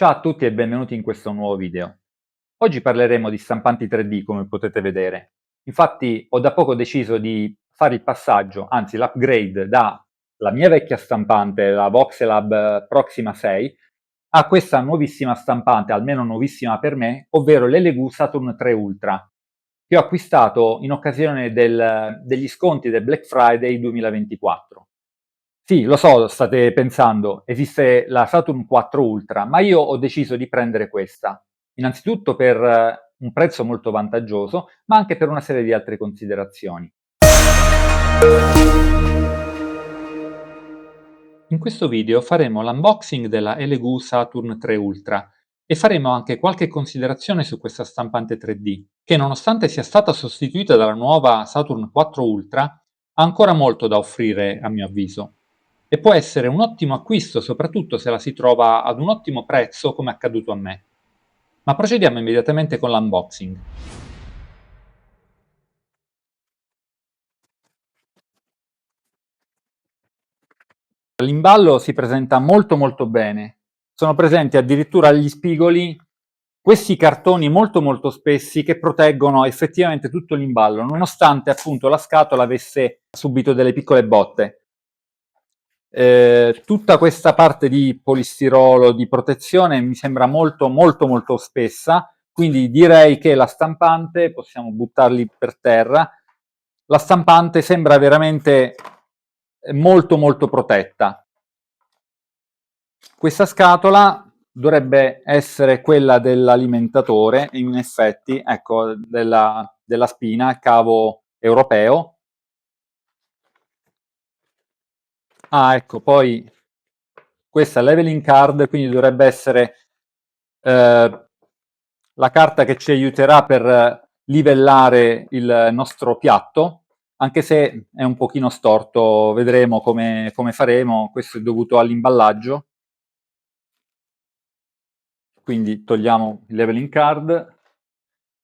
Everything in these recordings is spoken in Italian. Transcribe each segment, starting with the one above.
Ciao a tutti e benvenuti in questo nuovo video. Oggi parleremo di stampanti 3D, come potete vedere. Infatti ho da poco deciso di fare il passaggio, anzi l'upgrade dalla mia vecchia stampante, la Voxelab Proxima 6, a questa nuovissima stampante, almeno nuovissima per me, ovvero l'LG Saturn 3 Ultra, che ho acquistato in occasione degli sconti del Black Friday 2024. Sì, lo so, state pensando, esiste la Saturn 4 Ultra, ma io ho deciso di prendere questa. Innanzitutto per un prezzo molto vantaggioso, ma anche per una serie di altre considerazioni. In questo video faremo l'unboxing della LG Saturn 3 Ultra e faremo anche qualche considerazione su questa stampante 3D, che nonostante sia stata sostituita dalla nuova Saturn 4 Ultra, ha ancora molto da offrire a mio avviso. E può essere un ottimo acquisto, soprattutto se la si trova ad un ottimo prezzo, come è accaduto a me. Ma procediamo immediatamente con l'unboxing. L'imballo si presenta molto bene. Sono presenti addirittura agli spigoli questi cartoni molto spessi che proteggono effettivamente tutto l'imballo, nonostante appunto la scatola avesse subito delle piccole botte. Tutta questa parte di polistirolo di protezione mi sembra molto spessa, quindi direi che la stampante, possiamo buttarli per terra, la stampante sembra veramente molto protetta. Questa scatola dovrebbe essere quella dell'alimentatore, in effetti, ecco, della spina, cavo europeo. Ah, ecco, poi questa leveling card, quindi dovrebbe essere la carta che ci aiuterà per livellare il nostro piatto, anche se è un pochino storto, vedremo come faremo, questo è dovuto all'imballaggio. Quindi togliamo il leveling card.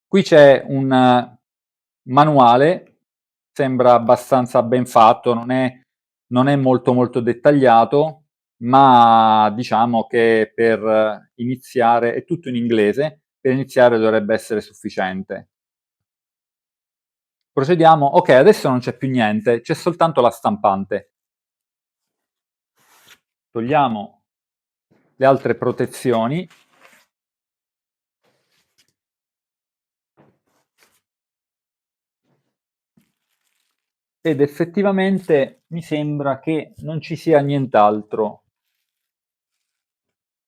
Qui c'è un manuale, sembra abbastanza ben fatto, non è molto dettagliato, ma diciamo che per iniziare, è tutto in inglese, per iniziare dovrebbe essere sufficiente. Procediamo, ok, adesso non c'è più niente, c'è soltanto la stampante. Togliamo le altre protezioni. Ed effettivamente mi sembra che non ci sia nient'altro.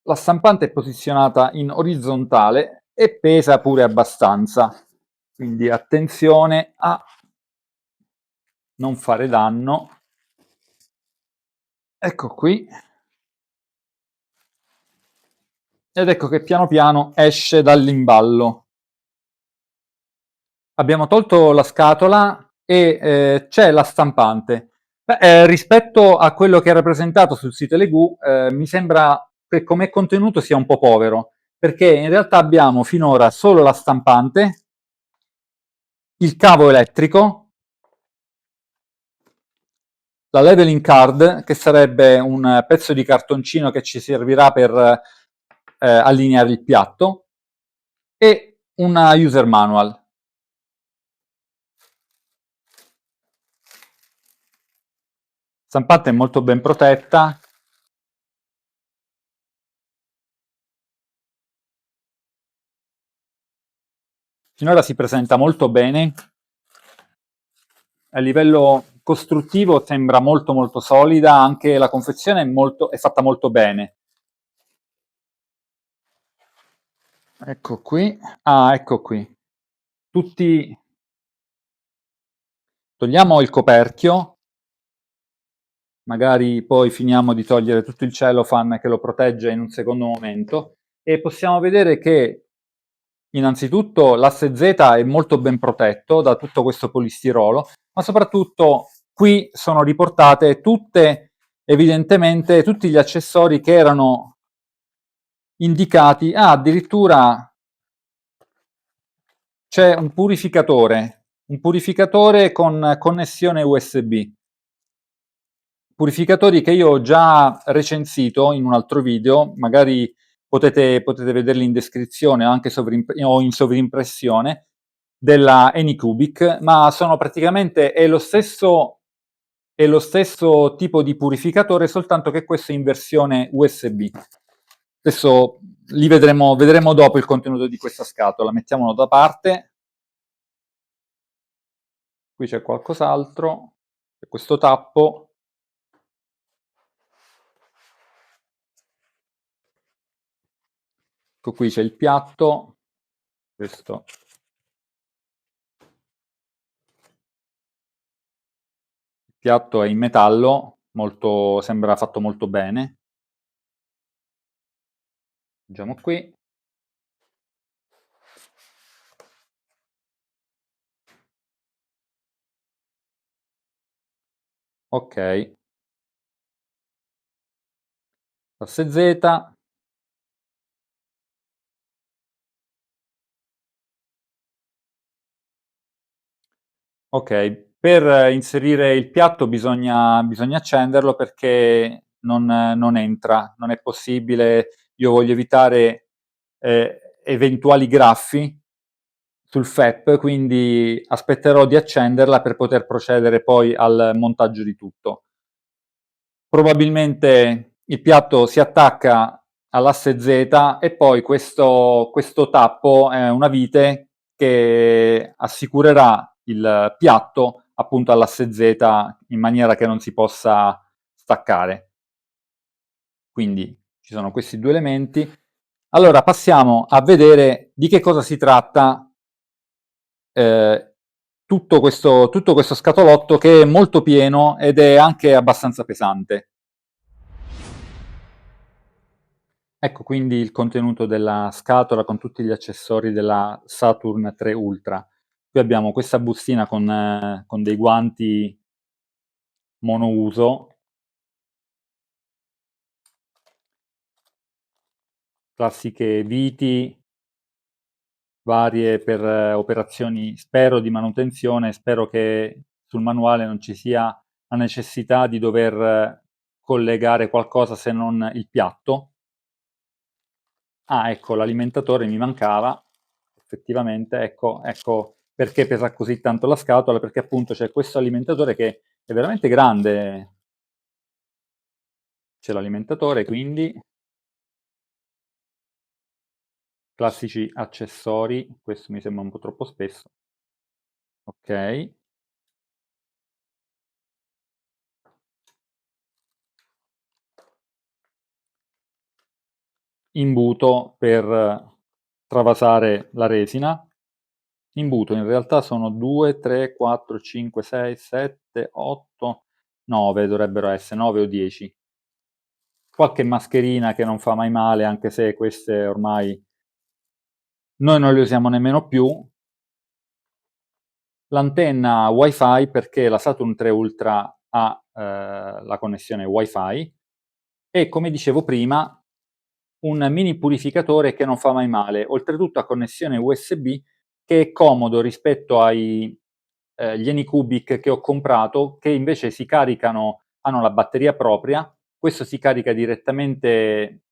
La stampante è posizionata in orizzontale e pesa pure abbastanza, quindi attenzione a non fare danno. Ecco qui. Ed ecco che piano piano esce dall'imballo. Abbiamo tolto la scatola e c'è la stampante. Beh, rispetto a quello che era presentato sul sito LG, mi sembra che come contenuto sia un po' povero, perché in realtà abbiamo finora solo la stampante, il cavo elettrico, la leveling card, che sarebbe un pezzo di cartoncino che ci servirà per allineare il piatto, e una user manual. La stampante è molto ben protetta. Finora si presenta molto bene. A livello costruttivo sembra molto solida, anche la confezione è fatta molto bene. Ecco qui. Ah, ecco qui. Togliamo il coperchio, magari poi finiamo di togliere tutto il cellophane che lo protegge in un secondo momento, e possiamo vedere che innanzitutto l'asse Z è molto ben protetto da tutto questo polistirolo, ma soprattutto qui sono riportate evidentemente tutti gli accessori che erano indicati. Ah, addirittura c'è un purificatore con connessione USB. Purificatori che io ho già recensito in un altro video, magari potete vederli in descrizione o anche o in sovrimpressione, della Anycubic, ma sono praticamente, è lo stesso tipo di purificatore, soltanto che questo è in versione USB. Adesso vedremo dopo il contenuto di questa scatola, mettiamolo da parte. Qui c'è qualcos'altro, c'è questo tappo. Ecco, qui c'è il piatto, questo il piatto è in metallo, sembra fatto molto bene. Leggiamo qui. Ok, tasse Z. Ok, per inserire il piatto bisogna accenderlo perché non entra, non è possibile. Io voglio evitare eventuali graffi sul FEP, quindi aspetterò di accenderla per poter procedere poi al montaggio di tutto. Probabilmente il piatto si attacca all'asse Z e poi questo tappo è una vite che assicurerà il piatto appunto all'asse Z in maniera che non si possa staccare. Quindi ci sono questi due elementi. Allora passiamo a vedere di che cosa si tratta tutto questo scatolotto, che è molto pieno ed è anche abbastanza pesante. Ecco quindi il contenuto della scatola con tutti gli accessori della Saturn 3 Ultra. Qui abbiamo questa bustina con dei guanti monouso, classiche viti varie per operazioni, spero, di manutenzione. Spero che sul manuale non ci sia la necessità di dover collegare qualcosa se non il piatto. Ah, ecco, l'alimentatore mi mancava, effettivamente, ecco perché pesa così tanto la scatola, perché appunto c'è questo alimentatore che è veramente grande. C'è l'alimentatore, quindi classici accessori, questo mi sembra un po' troppo spesso. Ok, imbuto per travasare la resina. Imbuto in realtà sono 2, 3, 4, 5, 6, 7, 8, 9 dovrebbero essere, 9 o 10. Qualche mascherina che non fa mai male, anche se queste ormai noi non le usiamo nemmeno più. L'antenna Wi-Fi, perché la Saturn 3 Ultra ha la connessione Wi-Fi, e come dicevo prima un mini purificatore che non fa mai male, oltretutto a connessione USB, che è comodo rispetto gli Anycubic che ho comprato, che invece si caricano, hanno la batteria propria. Questo si carica direttamente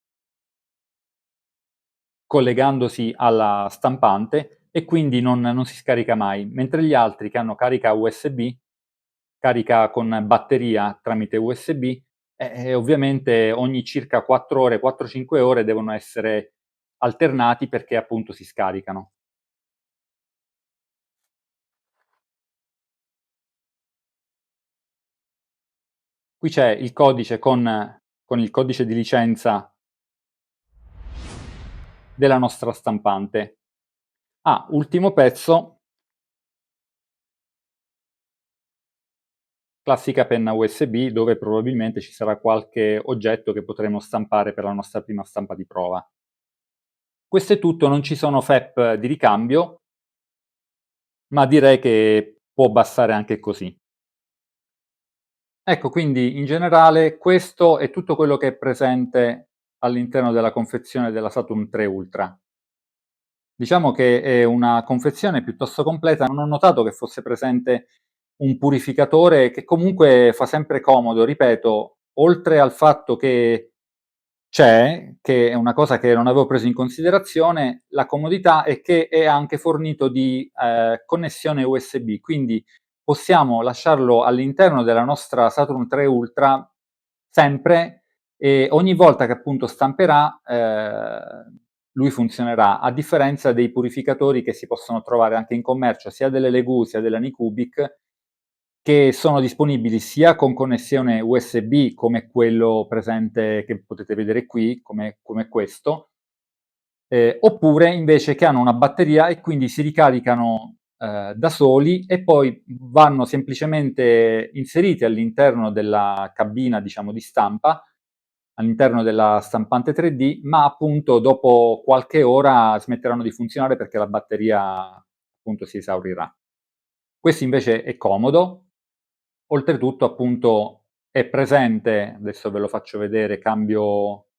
collegandosi alla stampante e quindi non si scarica mai, mentre gli altri che hanno carica USB, carica con batteria tramite USB, ovviamente ogni circa 4 ore, 4-5 ore devono essere alternati perché appunto si scaricano. Qui c'è il codice con il codice di licenza della nostra stampante. Ah, ultimo pezzo, classica penna USB, dove probabilmente ci sarà qualche oggetto che potremo stampare per la nostra prima stampa di prova. Questo è tutto, non ci sono FEP di ricambio, ma direi che può bastare anche così. Ecco, quindi in generale questo è tutto quello che è presente all'interno della confezione della Saturn 3 Ultra. Diciamo che è una confezione piuttosto completa, non ho notato che fosse presente un purificatore che comunque fa sempre comodo, ripeto, oltre al fatto che c'è, che è una cosa che non avevo preso in considerazione, la comodità è che è anche fornito di connessione USB, quindi possiamo lasciarlo all'interno della nostra Saturn 3 Ultra sempre e ogni volta che appunto stamperà lui funzionerà, a differenza dei purificatori che si possono trovare anche in commercio, sia delle Legu sia della Nycubic, che sono disponibili sia con connessione USB, come quello presente che potete vedere qui, come questo, oppure invece che hanno una batteria e quindi si ricaricano da soli e poi vanno semplicemente inseriti all'interno della cabina, diciamo, di stampa, all'interno della stampante 3D, ma appunto dopo qualche ora smetteranno di funzionare perché la batteria appunto si esaurirà. Questo invece è comodo. Oltretutto appunto è presente, adesso ve lo faccio vedere, cambio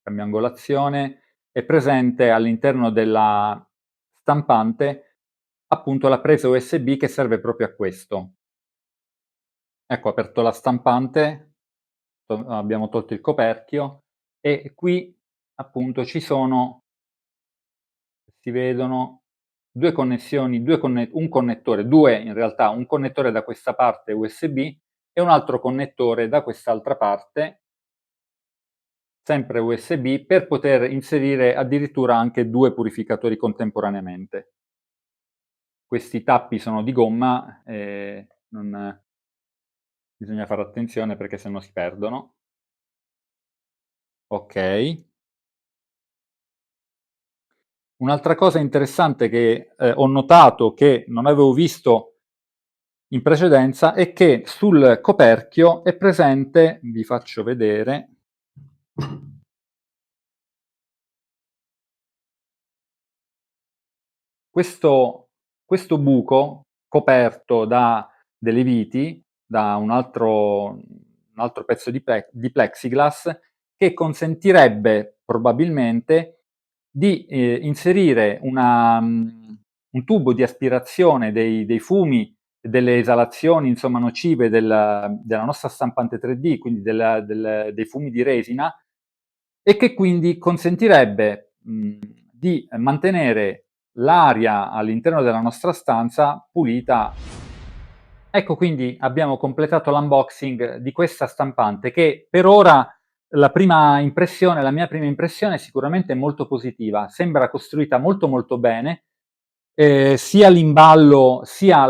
angolazione, è presente all'interno della stampante appunto la presa USB che serve proprio a questo. Ecco, ho aperto la stampante, abbiamo tolto il coperchio e qui appunto ci sono, si vedono, due connessioni, un connettore, due in realtà, un connettore da questa parte USB e un altro connettore da quest'altra parte, sempre USB, per poter inserire addirittura anche due purificatori contemporaneamente. Questi tappi sono di gomma e non bisogna fare attenzione perché sennò si perdono. Ok. Un'altra cosa interessante che ho notato, che non avevo visto in precedenza, è che sul coperchio è presente, vi faccio vedere, questo buco coperto da delle viti, da un altro pezzo di plexiglass, che consentirebbe probabilmente di inserire un tubo di aspirazione dei fumi e delle esalazioni, insomma, nocive della nostra stampante 3D, quindi dei fumi di resina, e che quindi consentirebbe di mantenere l'aria all'interno della nostra stanza pulita. Ecco, quindi abbiamo completato l'unboxing di questa stampante che per ora la mia prima impressione è sicuramente molto positiva, sembra costruita molto molto bene, sia l'imballo sia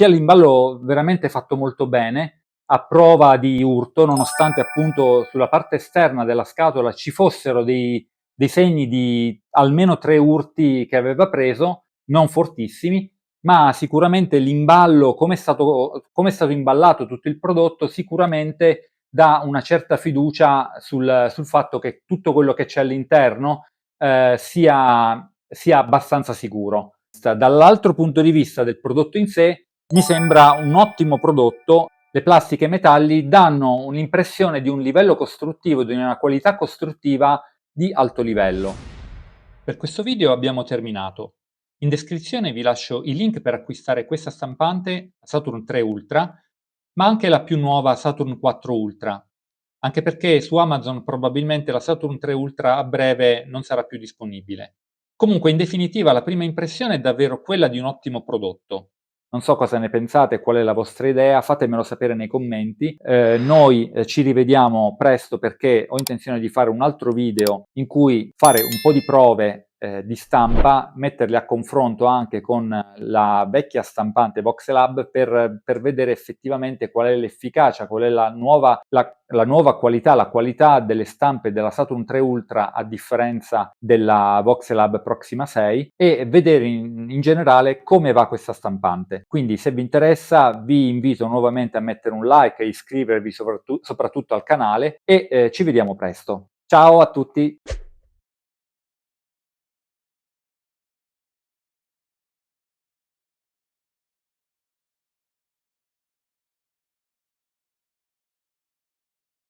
l'imballo veramente fatto molto bene, a prova di urto, nonostante appunto sulla parte esterna della scatola ci fossero dei segni di almeno 3 urti che aveva preso, non fortissimi, ma sicuramente l'imballo, come è stato imballato tutto il prodotto, sicuramente dà una certa fiducia sul fatto che tutto quello che c'è all'interno sia abbastanza sicuro. Dall'altro punto di vista del prodotto in sé, mi sembra un ottimo prodotto. Le plastiche e i metalli danno un'impressione di un livello costruttivo, di una qualità costruttiva di alto livello. Per questo video abbiamo terminato. In descrizione vi lascio i link per acquistare questa stampante Saturn 3 Ultra, ma anche la più nuova Saturn 4 Ultra, anche perché su Amazon probabilmente la Saturn 3 Ultra a breve non sarà più disponibile. Comunque, in definitiva, la prima impressione è davvero quella di un ottimo prodotto. Non so cosa ne pensate, qual è la vostra idea, fatemelo sapere nei commenti. Noi ci rivediamo presto perché ho intenzione di fare un altro video in cui fare un po' di prove di stampa, metterle a confronto anche con la vecchia stampante Voxelab per vedere effettivamente qual è l'efficacia, qual è la nuova qualità, la qualità delle stampe della Saturn 3 Ultra a differenza della Voxelab Proxima 6 e vedere in generale come va questa stampante. Quindi se vi interessa vi invito nuovamente a mettere un like e iscrivervi soprattutto al canale e ci vediamo presto. Ciao a tutti!